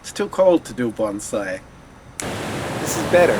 It's too cold to do bonsai. This is better.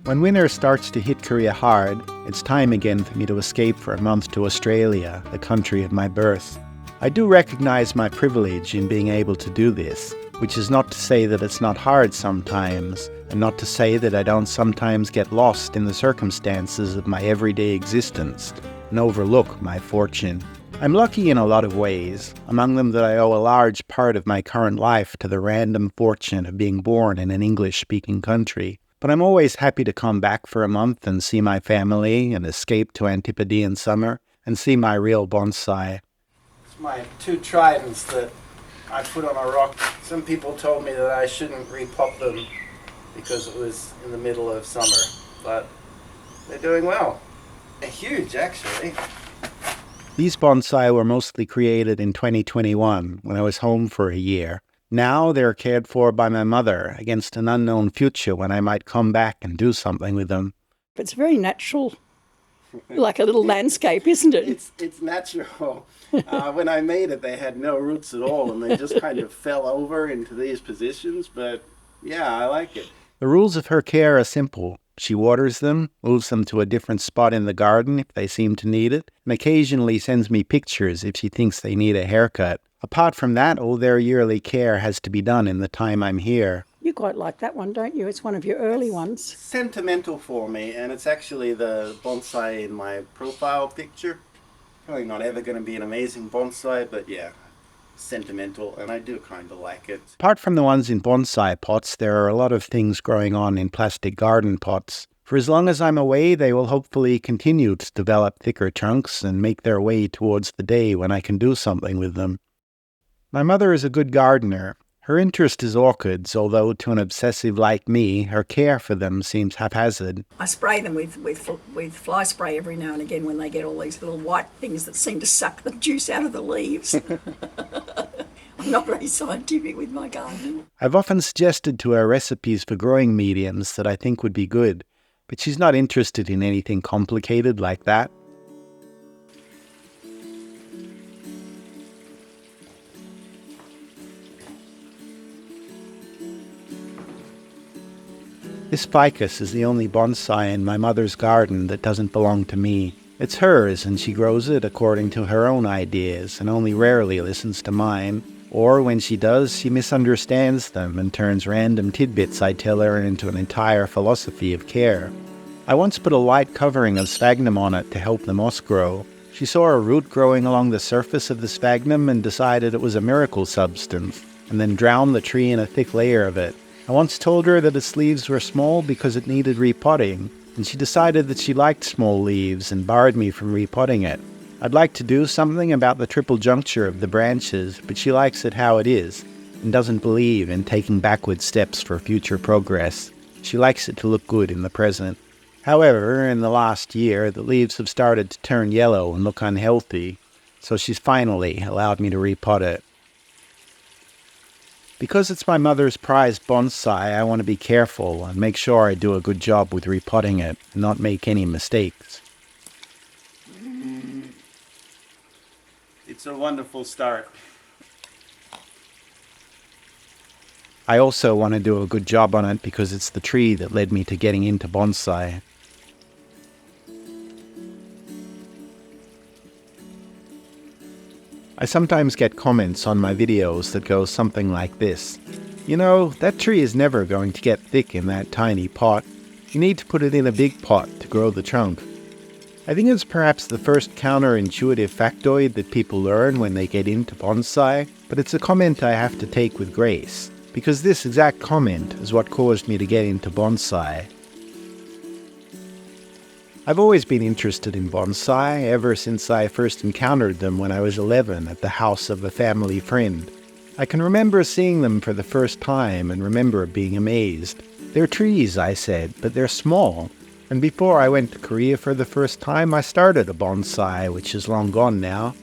When winter starts to hit Korea hard, it's time again for me to escape for a month to Australia, the country of my birth. I do recognize my privilege in being able to do this, which is not to say that it's not hard sometimes, and not to say that I don't sometimes get lost in the circumstances of my everyday existence and overlook my fortune. I'm lucky in a lot of ways, among them that I owe a large part of my current life to the random fortune of being born in an English-speaking country. But I'm always happy to come back for a month and see my family and escape to Antipodean summer and see my real bonsai. It's my two tridents that I put on a rock. Some people told me that I shouldn't repot them because it was in the middle of summer, but they're doing well. They're huge, actually. These bonsai were mostly created in 2021 when I was home for a year. Now they're cared for by my mother against an unknown future when I might come back and do something with them. It's very natural, like a little landscape, isn't it? It's natural. When I made it, they had no roots at all, and they just kind of fell over into these positions, but yeah, I like it. The rules of her care are simple. She waters them, moves them to a different spot in the garden if they seem to need it, and occasionally sends me pictures if she thinks they need a haircut. Apart from that, all their yearly care has to be done in the time I'm here. You quite like that one, don't you? It's one of your early ones. Sentimental for me, and it's actually the bonsai in my profile picture. Probably not ever going to be an amazing bonsai, but yeah, sentimental, and I do kind of like it. Apart from the ones in bonsai pots, there are a lot of things growing on in plastic garden pots. For as long as I'm away, they will hopefully continue to develop thicker trunks and make their way towards the day when I can do something with them. My mother is a good gardener. Her interest is orchids, although to an obsessive like me, her care for them seems haphazard. I spray them with fly spray every now and again when they get all these little white things that seem to suck the juice out of the leaves. I'm not very scientific with my gardening. I've often suggested to her recipes for growing mediums that I think would be good, but she's not interested in anything complicated like that. This ficus is the only bonsai in my mother's garden that doesn't belong to me. It's hers, and she grows it according to her own ideas, and only rarely listens to mine. Or when she does, she misunderstands them and turns random tidbits I tell her into an entire philosophy of care. I once put a light covering of sphagnum on it to help the moss grow. She saw a root growing along the surface of the sphagnum and decided it was a miracle substance, and then drowned the tree in a thick layer of it. I once told her that its leaves were small because it needed repotting, and she decided that she liked small leaves and barred me from repotting it. I'd like to do something about the triple juncture of the branches, but she likes it how it is, and doesn't believe in taking backward steps for future progress. She likes it to look good in the present. However, in the last year, the leaves have started to turn yellow and look unhealthy, so she's finally allowed me to repot it. Because it's my mother's prized bonsai, I want to be careful and make sure I do a good job with repotting it and not make any mistakes. It's a wonderful start. I also want to do a good job on it because it's the tree that led me to getting into bonsai. I sometimes get comments on my videos that go something like this. You know, that tree is never going to get thick in that tiny pot. You need to put it in a big pot to grow the trunk. I think it's perhaps the first counterintuitive factoid that people learn when they get into bonsai, but it's a comment I have to take with grace, because this exact comment is what caused me to get into bonsai. I've always been interested in bonsai ever since I first encountered them when I was 11 at the house of a family friend. I can remember seeing them for the first time and remember being amazed. They're trees, I said, but they're small. And before I went to Korea for the first time, I started a bonsai, which is long gone now.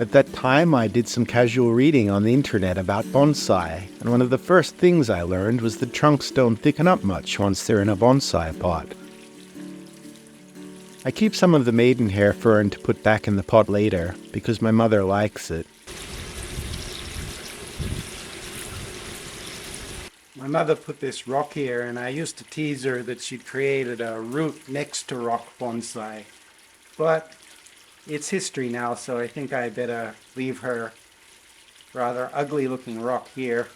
At that time, I did some casual reading on the internet about bonsai, and one of the first things I learned was that trunks don't thicken up much once they're in a bonsai pot. I keep some of the maidenhair fern to put back in the pot later, because my mother likes it. My mother put this rock here, and I used to tease her that she'd created a root next to rock bonsai. But it's history now, so I think I better leave her rather ugly looking rock here.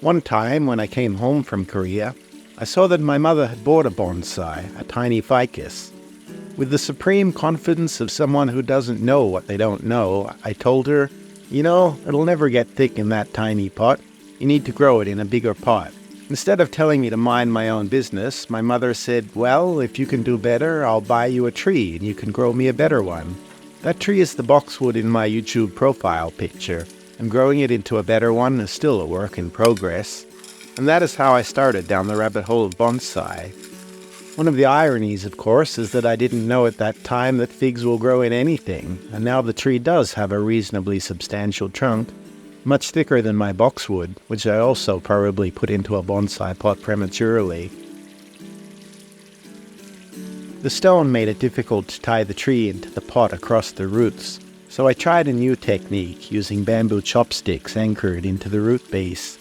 One time, when I came home from Korea, I saw that my mother had bought a bonsai, a tiny ficus. With the supreme confidence of someone who doesn't know what they don't know, I told her, "You know, it'll never get thick in that tiny pot. You need to grow it in a bigger pot." Instead of telling me to mind my own business, my mother said, "Well, if you can do better, I'll buy you a tree and you can grow me a better one." That tree is the boxwood in my YouTube profile picture, and growing it into a better one is still a work in progress. And that is how I started down the rabbit hole of bonsai. One of the ironies, of course, is that I didn't know at that time that figs will grow in anything, and now the tree does have a reasonably substantial trunk, much thicker than my boxwood, which I also probably put into a bonsai pot prematurely. The stone made it difficult to tie the tree into the pot across the roots, so I tried a new technique using bamboo chopsticks anchored into the root base.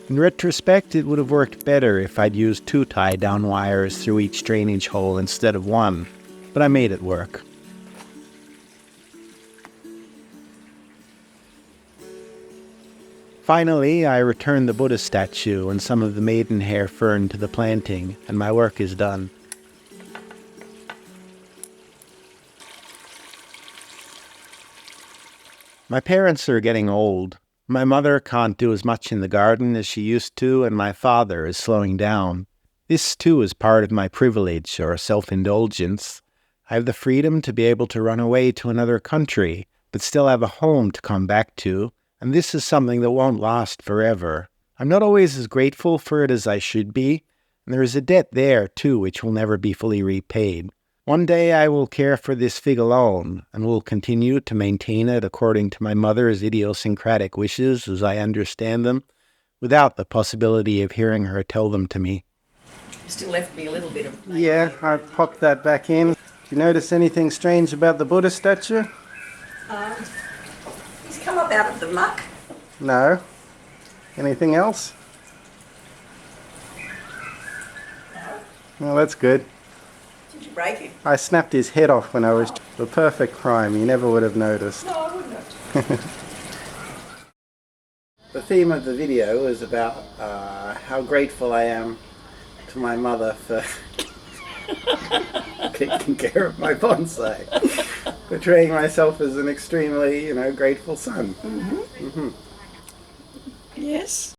In retrospect, it would have worked better if I'd used 2 tie-down wires through each drainage hole instead of 1, but I made it work. Finally, I returned the Buddha statue and some of the maidenhair fern to the planting, and my work is done. My parents are getting old. My mother can't do as much in the garden as she used to, and my father is slowing down. This, too, is part of my privilege or self-indulgence. I have the freedom to be able to run away to another country, but still have a home to come back to, and this is something that won't last forever. I'm not always as grateful for it as I should be, and there is a debt there, too, which will never be fully repaid. One day I will care for this fig alone, and will continue to maintain it according to my mother's idiosyncratic wishes as I understand them, without the possibility of hearing her tell them to me. Still left me a little bit of... Yeah, I popped that back in. Do you notice anything strange about the Buddha statue? He's come up out of the muck. No. Anything else? No. Well, that's good. Did you break him? I snapped his head off when I was... The perfect crime, you never would have noticed. No, I wouldn't have. The theme of the video is about how grateful I am to my mother for taking care of my bonsai. Portraying myself as an extremely, grateful son. Yes.